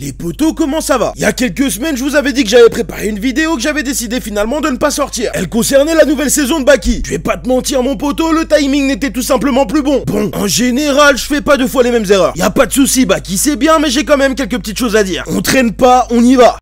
Les potos, comment ça va? Il y a quelques semaines, je vous avais dit que j'avais préparé une vidéo que j'avais décidé finalement de ne pas sortir. Elle concernait la nouvelle saison de Baki. Je vais pas te mentir mon poteau, le timing n'était tout simplement plus bon. Bon, en général, je fais pas deux fois les mêmes erreurs. Y a pas de souci, Baki c'est bien, mais j'ai quand même quelques petites choses à dire. On traîne pas, on y va.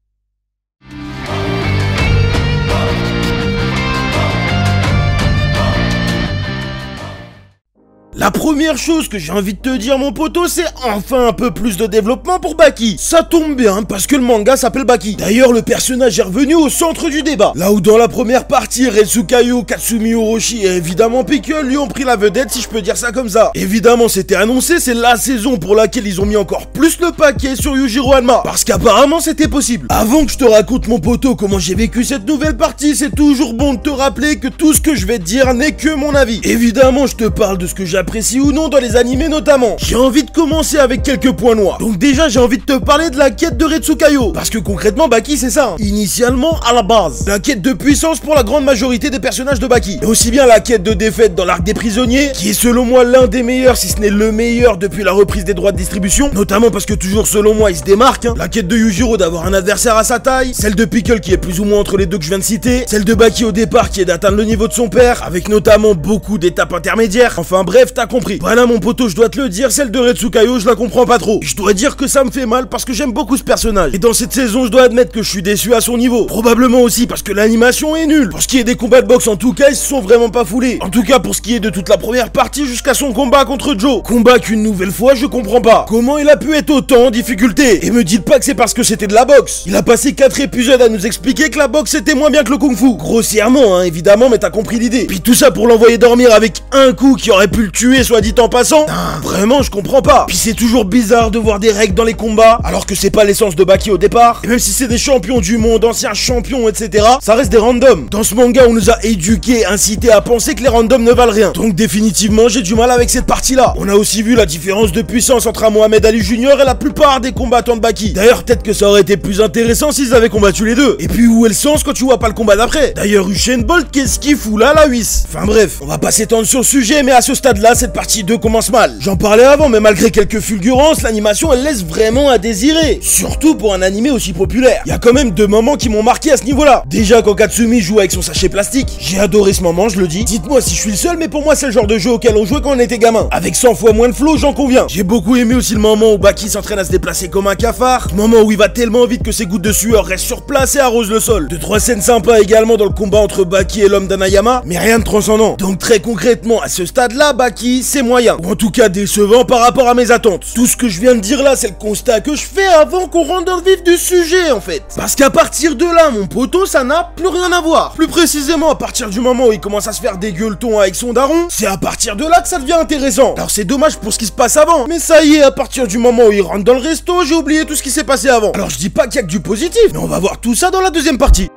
La première chose que j'ai envie de te dire mon poteau, c'est enfin un peu plus de développement pour Baki. Ça tombe bien parce que le manga s'appelle Baki. D'ailleurs le personnage est revenu au centre du débat. Là où dans la première partie, Retsukayo, Katsumi Orochi et évidemment Pickle lui ont pris la vedette, si je peux dire ça comme ça. Évidemment c'était annoncé, c'est la saison pour laquelle ils ont mis encore plus le paquet sur Yujiro Hanma. Parce qu'apparemment c'était possible. Avant que je te raconte mon poteau comment j'ai vécu cette nouvelle partie, c'est toujours bon de te rappeler que tout ce que je vais te dire n'est que mon avis. Évidemment je te parle de ce que j'apprécie ou non dans les animés notamment. J'ai envie de commencer avec quelques points noirs. Donc déjà j'ai envie de te parler de la quête de Retsukayo. Parce que concrètement Baki c'est ça. Initialement à la base, la quête de puissance pour la grande majorité des personnages de Baki. Et aussi bien la quête de défaite dans l'arc des prisonniers, qui est selon moi l'un des meilleurs, si ce n'est le meilleur depuis la reprise des droits de distribution. Notamment parce que toujours selon moi il se démarque. La quête de Yujiro d'avoir un adversaire à sa taille. Celle de Pickle qui est plus ou moins entre les deux que je viens de citer. Celle de Baki au départ qui est d'atteindre le niveau de son père, avec notamment beaucoup d'étapes intermédiaires. Enfin bref, t'as compris. Voilà mon poteau, je dois te le dire, celle de Retsukayo, je la comprends pas trop. Je dois dire que ça me fait mal parce que j'aime beaucoup ce personnage. Et dans cette saison, je dois admettre que je suis déçu à son niveau. Probablement aussi parce que l'animation est nulle. Pour ce qui est des combats de boxe, en tout cas, ils se sont vraiment pas foulés. En tout cas, pour ce qui est de toute la première partie jusqu'à son combat contre Joe. Combat qu'une nouvelle fois, je comprends pas. Comment il a pu être autant en difficulté? Et me dites pas que c'est parce que c'était de la boxe. Il a passé 4 épisodes à nous expliquer que la boxe c'était moins bien que le kung-fu. Grossièrement, hein, évidemment, mais t'as compris l'idée. Puis tout ça pour l'envoyer dormir avec un coup qui aurait pu le tuer, soit dit en passant. Vraiment je comprends pas. Puis c'est toujours bizarre de voir des règles dans les combats alors que c'est pas l'essence de Baki au départ. Et même si c'est des champions du monde, anciens champions etc, ça reste des randoms. Dans ce manga on nous a éduqués, incités à penser que les randoms ne valent rien. Donc définitivement j'ai du mal avec cette partie là. On a aussi vu la différence de puissance entre un Mohamed Ali Junior et la plupart des combattants de Baki. D'ailleurs peut-être que ça aurait été plus intéressant s'ils avaient combattu les deux. Et puis où est le sens quand tu vois pas le combat d'après? D'ailleurs Usain Bolt qu'est-ce qu'il fout là la huisse? Enfin bref, on va pas s'étendre sur le sujet mais à ce stade là cette partie 2 commence mal. J'en parlais avant, mais malgré quelques fulgurances, l'animation elle laisse vraiment à désirer. Surtout pour un animé aussi populaire. Il y a quand même 2 moments qui m'ont marqué à ce niveau-là. Déjà quand Katsumi joue avec son sachet plastique, j'ai adoré ce moment, je le dis. Dites-moi si je suis le seul, mais pour moi c'est le genre de jeu auquel on jouait quand on était gamin. Avec 100 fois moins de flow, j'en conviens. J'ai beaucoup aimé aussi le moment où Baki s'entraîne à se déplacer comme un cafard. Ce moment où il va tellement vite que ses gouttes de sueur restent sur place et arrosent le sol. 2-3 scènes sympas également dans le combat entre Baki et l'homme d'Anayama, mais rien de transcendant. Donc très concrètement, à ce stade-là, Baki, c'est moyen. Ou en tout cas décevant par rapport à mes attentes. Tout ce que je viens de dire là, c'est le constat que je fais avant qu'on rentre dans le vif du sujet en fait. Parce qu'à partir de là, mon poteau, ça n'a plus rien à voir. Plus précisément, à partir du moment où il commence à se faire des gueuletons avec son daron, c'est à partir de là que ça devient intéressant. Alors c'est dommage pour ce qui se passe avant, mais ça y est, à partir du moment où il rentre dans le resto, j'ai oublié tout ce qui s'est passé avant. Alors je dis pas qu'il y a que du positif, mais on va voir tout ça dans la deuxième partie.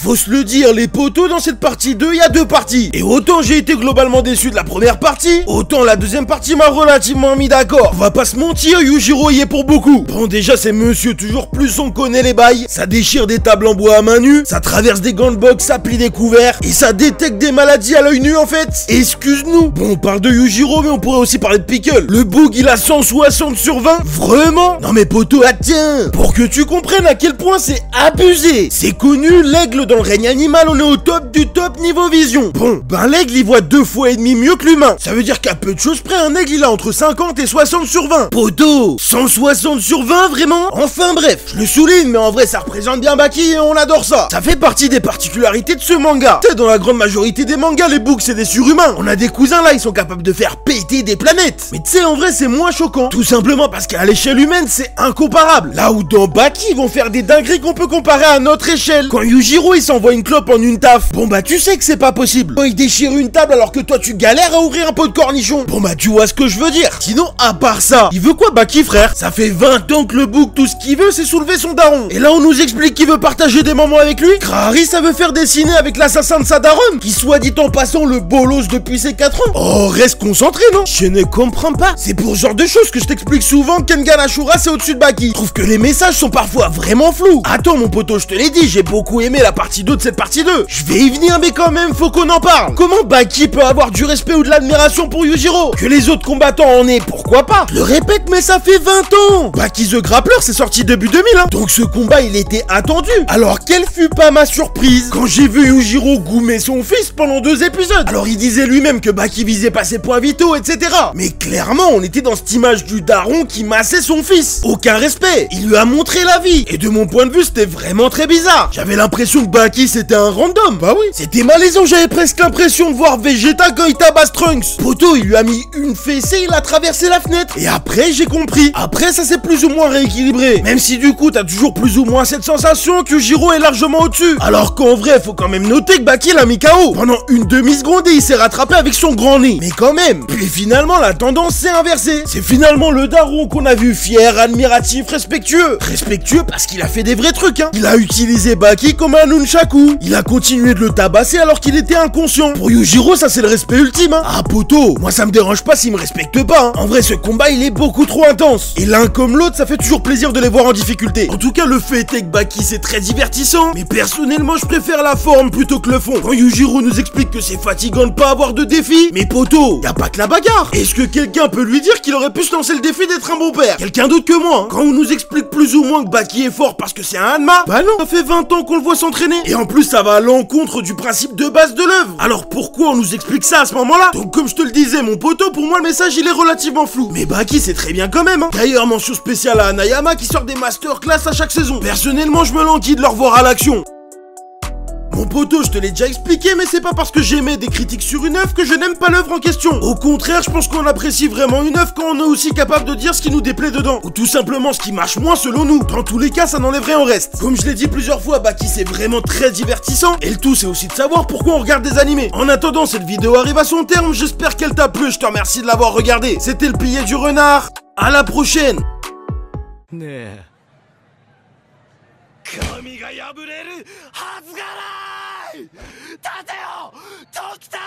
Faut se le dire, les potos, dans cette partie 2, il y a 2 parties. Et autant j'ai été globalement déçu de la première partie, autant la deuxième partie m'a relativement mis d'accord. On va pas se mentir, Yujiro y est pour beaucoup. Bon, déjà, c'est monsieur toujours plus, on connaît les bails. Ça déchire des tables en bois à main nue, ça traverse des gants de boxe, ça plie des couverts, et ça détecte des maladies à l'œil nu, en fait. Excuse-nous. Bon, on parle de Yujiro, mais on pourrait aussi parler de Pickle. Le boog, il a 160 sur 20. Vraiment? Non mais poteau, tiens. Pour que tu comprennes à quel point c'est abusé. C'est connu, l'aigle dans le règne animal, on est au top du top niveau vision. Bon, ben l'aigle il voit 2 fois et demi mieux que l'humain. Ça veut dire qu'à peu de choses près, un aigle il a entre 50 et 60 sur 20. Poteau, 160 sur 20 vraiment? Enfin bref, je le souligne, mais en vrai ça représente bien Baki et on adore ça. Ça fait partie des particularités de ce manga. Tu sais, dans la grande majorité des mangas, les books c'est des surhumains. On a des cousins là, ils sont capables de faire péter des planètes. Mais tu sais, en vrai c'est moins choquant. Tout simplement parce qu'à l'échelle humaine, c'est incomparable. Là où dans Baki, ils vont faire des dingueries qu'on peut comparer à notre échelle. Quand Yujiro il s'envoie une clope en une taf, bon bah tu sais que c'est pas possible. Quand il déchire une table alors que toi tu galères à ouvrir un pot de cornichon, bon bah tu vois ce que je veux dire. Sinon à part ça, il veut quoi Baki frère? Ça fait 20 ans que le book tout ce qu'il veut c'est soulever son daron. Et là on nous explique qu'il veut partager des moments avec lui. Krahari ça veut faire dessiner avec l'assassin de sa daronne, qui soit dit en passant le bolos depuis ses 4 ans. Oh reste concentré non? Je ne comprends pas. C'est pour ce genre de choses que je t'explique souvent que Kengan Ashura c'est au-dessus de Baki. Je trouve que les messages sont parfois vraiment flous. Attends mon poteau, je te l'ai dit, j'ai beaucoup aimé la partie partie 2 de cette partie 2. Je vais y venir, mais quand même, faut qu'on en parle. Comment Baki peut avoir du respect ou de l'admiration pour Yujiro? Que les autres combattants en aient, pourquoi pas? Je le répète, mais ça fait 20 ans. Baki the Grappler, c'est sorti début 2000, hein. Donc ce combat, il était attendu. Alors quelle fut pas ma surprise quand j'ai vu Yujiro goumer son fils pendant 2 épisodes. Alors il disait lui-même que Baki visait pas ses points vitaux, etc. Mais clairement, on était dans cette image du daron qui massait son fils. Aucun respect. Il lui a montré la vie. Et de mon point de vue, c'était vraiment très bizarre. J'avais l'impression que Baki, c'était un random. Bah oui. C'était malaisant. J'avais presque l'impression de voir Vegeta quand il tabasse Trunks. Poto, il lui a mis une fessée, il a traversé la fenêtre. Et après, j'ai compris. Après, ça s'est plus ou moins rééquilibré. Même si du coup, t'as toujours plus ou moins cette sensation que Yujiro est largement au-dessus. Alors qu'en vrai, faut quand même noter que Baki l'a mis KO pendant une demi-seconde et il s'est rattrapé avec son grand nez. Mais quand même. Puis finalement, la tendance s'est inversée. C'est finalement le daron qu'on a vu fier, admiratif, respectueux. Respectueux parce qu'il a fait des vrais trucs, hein. Il a utilisé Baki comme un nunchaku. Il a continué de le tabasser alors qu'il était inconscient. Pour Yujiro, ça c'est le respect ultime, hein. Ah poto, moi ça me dérange pas s'il me respecte pas, hein. En vrai, ce combat il est beaucoup trop intense. Et l'un comme l'autre, ça fait toujours plaisir de les voir en difficulté. En tout cas, le fait est que Baki c'est très divertissant. Mais personnellement, je préfère la forme plutôt que le fond. Quand Yujiro nous explique que c'est fatigant de pas avoir de défi, mais poto, y a pas que la bagarre. Est-ce que quelqu'un peut lui dire qu'il aurait pu se lancer le défi d'être un bon père? Quelqu'un d'autre que moi, hein. Quand on nous explique plus ou moins que Baki est fort parce que c'est un Hanma, bah non, ça fait 20 ans qu'on le voit s'entraîner. Et en plus, ça va à l'encontre du principe de base de l'œuvre. Alors pourquoi on nous explique ça à ce moment-là? Donc comme je te le disais, mon poto, pour moi le message il est relativement flou. Mais Baki c'est très bien quand même, hein. D'ailleurs, mention spéciale à Anayama qui sort des masterclass à chaque saison. Personnellement, je me languis de le revoir à l'action. Mon poteau, je te l'ai déjà expliqué, mais c'est pas parce que j'émets des critiques sur une œuvre que je n'aime pas l'œuvre en question. Au contraire, je pense qu'on apprécie vraiment une œuvre quand on est aussi capable de dire ce qui nous déplaît dedans. Ou tout simplement ce qui marche moins selon nous. Dans tous les cas, ça n'enlève rien au reste. Comme je l'ai dit plusieurs fois, Baki c'est vraiment très divertissant. Et le tout, c'est aussi de savoir pourquoi on regarde des animés. En attendant, cette vidéo arrive à son terme. J'espère qu'elle t'a plu. Je te remercie de l'avoir regardé. C'était le pilier du renard. À la prochaine. 神が破れるはずがない。立てよドクター